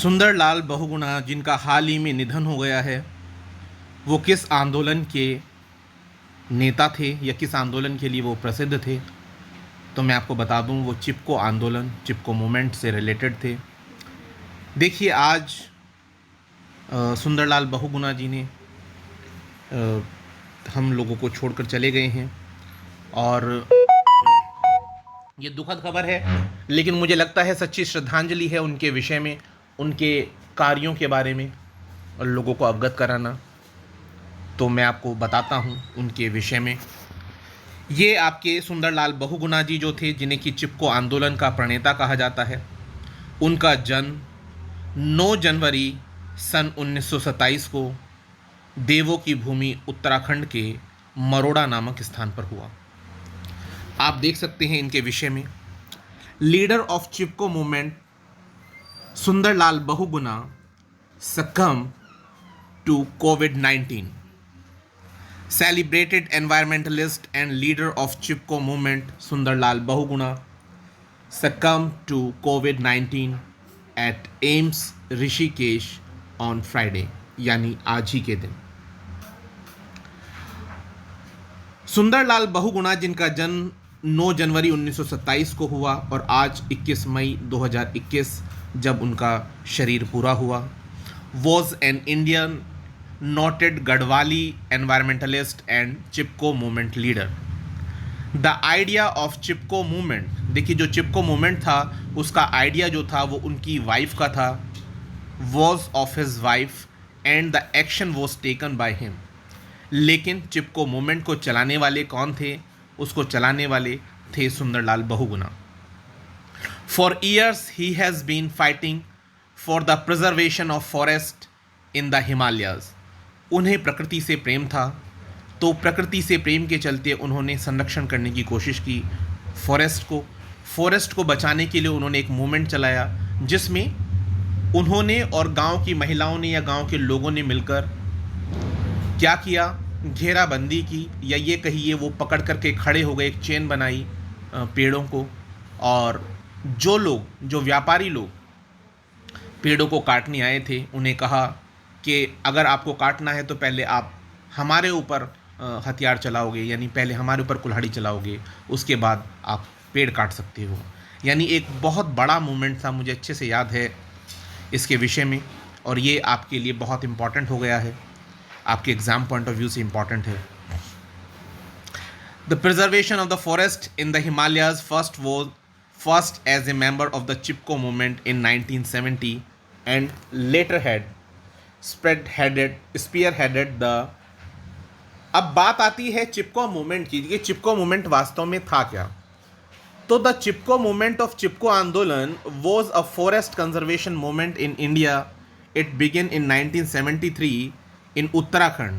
सुंदरलाल बहुगुणा जिनका हाल ही में निधन हो गया है, वो किस आंदोलन के नेता थे या किस आंदोलन के लिए वो प्रसिद्ध थे? तो मैं आपको बता दूं, वो चिपको आंदोलन, चिपको मूवमेंट से रिलेटेड थे। देखिए, आज सुंदरलाल बहुगुणा जी ने हम लोगों को छोड़कर चले गए हैं और ये दुखद खबर है, लेकिन मुझे लगता है सच्ची श्रद्धांजलि है उनके विषय में, उनके कार्यों के बारे में और लोगों को अवगत कराना। तो मैं आपको बताता हूँ उनके विषय में। ये आपके सुंदरलाल बहुगुणा जी जो थे, जिन्हें कि चिपको आंदोलन का प्रणेता कहा जाता है, उनका जन्म 9 जनवरी सन 1927 को देवों की भूमि उत्तराखंड के मरोड़ा नामक स्थान पर हुआ। आप देख सकते हैं इनके विषय में। Leader of Chipko movement Sunderlal Bahuguna succumb to COVID-19. Celebrated environmentalist and leader of Chipko movement Sundarlal Bahuguna succumbed to COVID-19 at AIIMS Rishikesh on Friday, यानी आज ही के दिन। सुंदरलाल बहुगुणा जिनका जन्म 9 जनवरी 1927 को हुआ और आज 21 मई 2021 जब उनका शरीर पूरा हुआ, was an Indian noted Gadwali environmentalist and Chipko movement leader. The idea of Chipko movement, देखिए जो चिपको मूवमेंट था उसका आइडिया जो था वो उनकी वाइफ का था, was of his wife and the action was taken by him. लेकिन चिपको मूवमेंट को चलाने वाले कौन थे? उसको चलाने वाले थे Sunderlal Bahuguna. For years he has been fighting for the preservation of forest in the Himalayas. उन्हें प्रकृति से प्रेम था, तो प्रकृति से प्रेम के चलते उन्होंने संरक्षण करने की कोशिश की फॉरेस्ट को बचाने के लिए उन्होंने एक मूवमेंट चलाया, जिसमें उन्होंने और गांव की महिलाओं ने या गांव के लोगों ने मिलकर क्या किया? घेराबंदी की, या ये कहिए वो पकड़ करके खड़े हो गए, एक चेन बनाई पेड़ों को, और जो व्यापारी लोग पेड़ों को काटने आए थे उन्हें कहा कि अगर आपको काटना है तो पहले आप हमारे ऊपर हथियार चलाओगे, यानी पहले हमारे ऊपर कुल्हाड़ी चलाओगे, उसके बाद आप पेड़ काट सकते हो। यानी एक बहुत बड़ा मूवमेंट था, मुझे अच्छे से याद है इसके विषय में, और ये आपके लिए बहुत इम्पॉर्टेंट हो गया है, आपके एग्ज़ाम पॉइंट ऑफ व्यू से इम्पॉर्टेंट है। The preservation of the forest in the Himalayas first as a member of the Chipko movement in 1970 and later had spearheaded the। अब बात आती है चिपको मूवमेंट की। ये चिपको मूवमेंट वास्तव में था क्या? तो द चिपको मूवमेंट ऑफ चिपको आंदोलन was a forest conservation movement in India. It began in 1973 in Uttarakhand,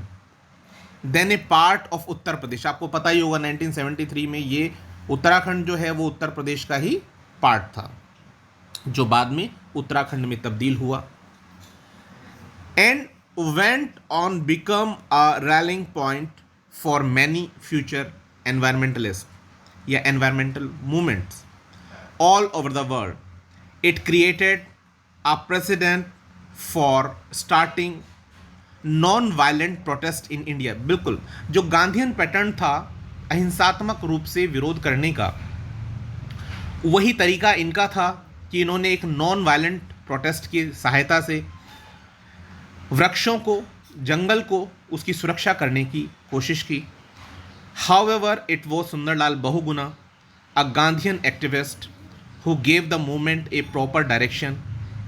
then a part of Uttar Pradesh. आपको पता ही होगा 1973 में ये उत्तराखंड जो है वो उत्तर प्रदेश का ही पार्ट था, जो बाद में उत्तराखंड में तब्दील हुआ। And went on become a rallying point for many future environmentalist या environmental movements all over the world. It created a precedent for starting non violent protest in India. बिल्कुल जो गांधीयन पैटर्न था अहिंसात्मक रूप से विरोध करने का, वही तरीका इनका था कि इन्होंने एक नॉन वायलेंट प्रोटेस्ट की सहायता से वृक्षों को, जंगल को, उसकी सुरक्षा करने की कोशिश की। However it was Sunderlal Bahuguna, a Gandhian activist who gave the movement a proper direction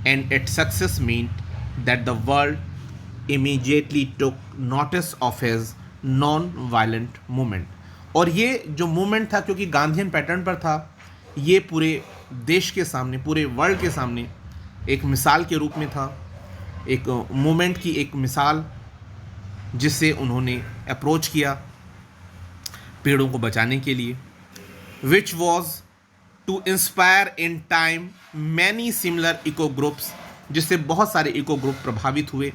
and its success meant that the world immediately took notice of his non violent movement. और ये जो मूवमेंट था, क्योंकि गांधीयन पैटर्न पर था, ये पूरे देश के सामने, पूरे वर्ल्ड के सामने एक मिसाल के रूप में था, एक मूवमेंट की एक मिसाल, जिससे उन्होंने अप्रोच किया पेड़ों को बचाने के लिए, which was to inspire in time many similar eco groups, जिससे बहुत सारे इको ग्रुप प्रभावित हुए,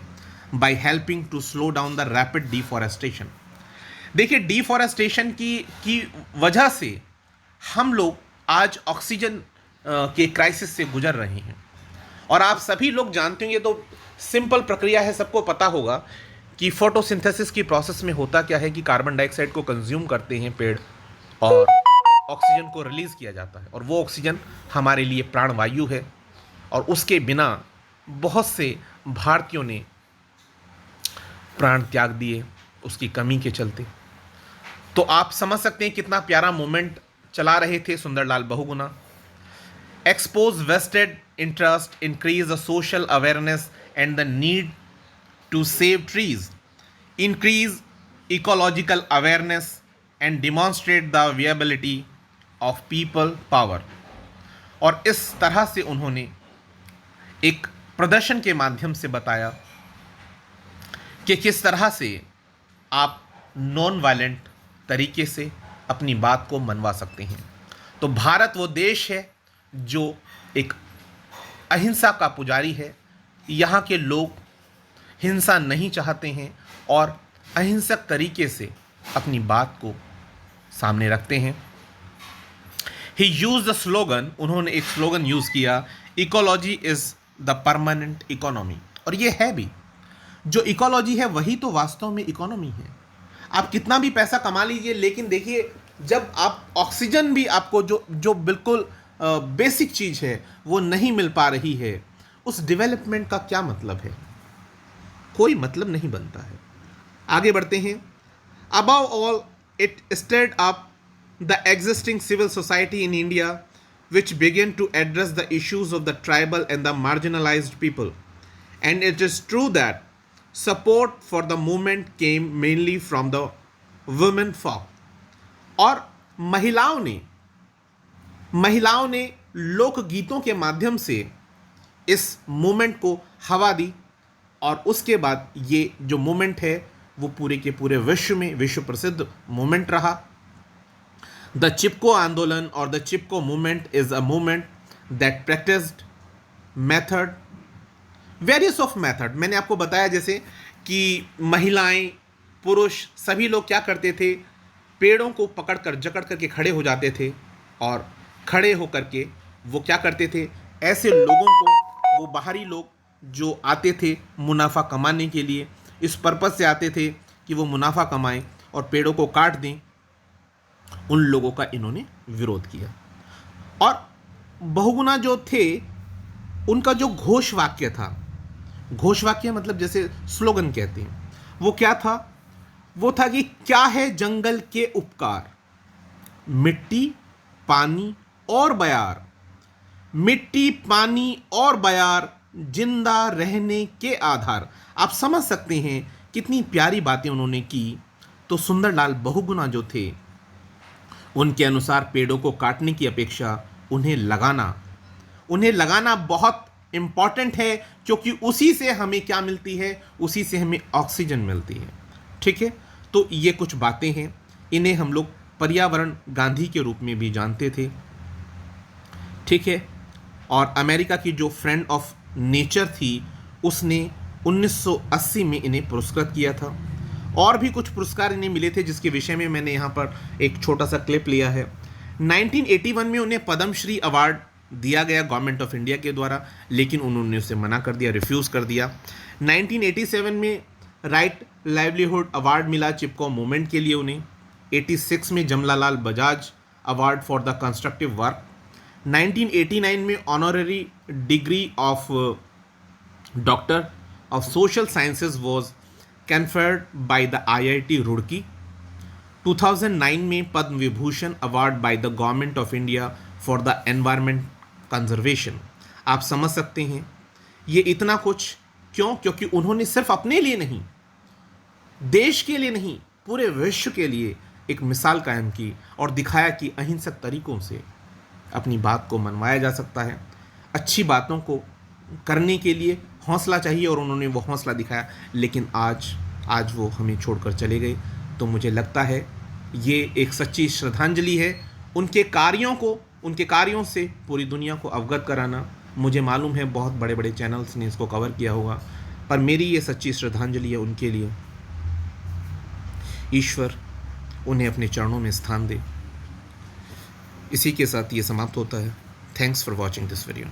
by helping to slow down the rapid deforestation. देखिए, डिफॉरेस्टेशन की वजह से हम लोग आज ऑक्सीजन के क्राइसिस से गुजर रहे हैं, और आप सभी लोग जानते होंगे, तो सिंपल प्रक्रिया है, सबको पता होगा कि फोटोसिंथेसिस की प्रोसेस में होता क्या है कि कार्बन डाइऑक्साइड को कंज्यूम करते हैं पेड़ और ऑक्सीजन को रिलीज किया जाता है, और वो ऑक्सीजन हमारे लिए प्राणवायु है, और उसके बिना बहुत से भारतीयों ने प्राण त्याग दिए उसकी कमी के चलते। तो आप समझ सकते हैं कितना प्यारा मूवमेंट चला रहे थे Sunderlal Bahuguna. Expose vested interest, increase the social awareness and the need to save trees, increase ecological awareness and demonstrate the viability of people power. और इस तरह से उन्होंने एक प्रदर्शन के माध्यम से बताया कि किस तरह से आप नॉन वायलेंट तरीके से अपनी बात को मनवा सकते हैं। तो भारत वो देश है जो एक अहिंसा का पुजारी है। यहाँ के लोग हिंसा नहीं चाहते हैं और अहिंसक तरीके से अपनी बात को सामने रखते हैं। ही यूज द स्लोगन, उन्होंने एक स्लोगन यूज किया, ecology is the permanent economy. और ये है भी, जो इकोलॉजी है वही तो वास्तव में इकोनॉमी है। आप कितना भी पैसा कमा लीजिए, लेकिन देखिए जब आप ऑक्सीजन भी आपको जो बिल्कुल बेसिक चीज़ है वो नहीं मिल पा रही है, उस डेवलपमेंट का क्या मतलब है? कोई मतलब नहीं बनता है। आगे बढ़ते हैं। Above all it stayed up the existing civil society in India which began to address the issues of the tribal and the marginalized people. And it is true that support for the movement came mainly from the women folk. और महिलाओं ने लोकगीतों के माध्यम से इस movement को हवा दी, और उसके बाद ये जो मूवमेंट है वो पूरे के पूरे विश्व में विश्व प्रसिद्ध मूवमेंट रहा। The चिपको आंदोलन और the Chipko movement is a movement that practised method, various of method. मैंने आपको बताया जैसे कि महिलाएं, पुरुष सभी लोग क्या करते थे, पेड़ों को पकड़कर जकड़ करके खड़े हो जाते थे, और खड़े होकर के वो क्या करते थे, ऐसे लोगों को, वो बाहरी लोग जो आते थे मुनाफा कमाने के लिए, इस पर्पस से आते थे कि वो मुनाफा कमाएं और पेड़ों को काट दें, उन लोगों का इन्होंने विरोध किया। और बहुगुणा जो थे उनका जो घोष वाक्य था, घोष वाक्य मतलब जैसे स्लोगन कहते हैं, वो क्या था? वो था कि क्या है जंगल के उपकार, मिट्टी पानी और बयार, मिट्टी पानी और बयार जिंदा रहने के आधार। आप समझ सकते हैं कितनी प्यारी बातें उन्होंने की। तो सुंदरलाल बहुगुणा जो थे, उनके अनुसार पेड़ों को काटने की अपेक्षा उन्हें लगाना बहुत इम्पॉर्टेंट है, क्योंकि उसी से हमें क्या मिलती है, उसी से हमें ऑक्सीजन मिलती है। ठीक है, तो ये कुछ बातें हैं, इन्हें हम लोग पर्यावरण गांधी के रूप में भी जानते थे। ठीक है, और अमेरिका की जो फ्रेंड ऑफ नेचर थी उसने 1980 में इन्हें पुरस्कृत किया था। और भी कुछ पुरस्कार इन्हें मिले थे जिसके विषय में मैंने यहाँ पर एक छोटा सा क्लिप लिया है। 1981 में उन्हें पद्मश्री अवार्ड दिया गया गवर्नमेंट ऑफ इंडिया के द्वारा, लेकिन उन्होंने उसे मना कर दिया, रिफ्यूज़ कर दिया। 1987 में राइट लाइवलीहुड अवार्ड मिला चिपको मूवमेंट के लिए उन्हें। 86 में Jamnalal Bajaj award for the constructive work. 1989 में honorary degree of doctor of social sciences was conferred by the IIT Roorkee. 2009 में Padma Vibhushan award by the government of India for the environment conservation. आप समझ सकते हैं ये इतना कुछ क्यों? क्योंकि उन्होंने सिर्फ अपने लिए नहीं, देश के लिए नहीं, पूरे विश्व के लिए एक मिसाल कायम की और दिखाया कि अहिंसक तरीकों से अपनी बात को मनवाया जा सकता है। अच्छी बातों को करने के लिए हौसला चाहिए, और उन्होंने वो हौसला दिखाया। लेकिन आज वो हमें छोड़कर चले गए। तो मुझे लगता है ये एक सच्ची श्रद्धांजलि है उनके कार्यों से पूरी दुनिया को अवगत कराना। मुझे मालूम है बहुत बड़े बड़े चैनल्स ने इसको कवर किया होगा, पर मेरी ये सच्ची श्रद्धांजलि है उनके लिए। ईश्वर उन्हें अपने चरणों में स्थान दे। इसी के साथ ये समाप्त होता है। Thanks for watching this video.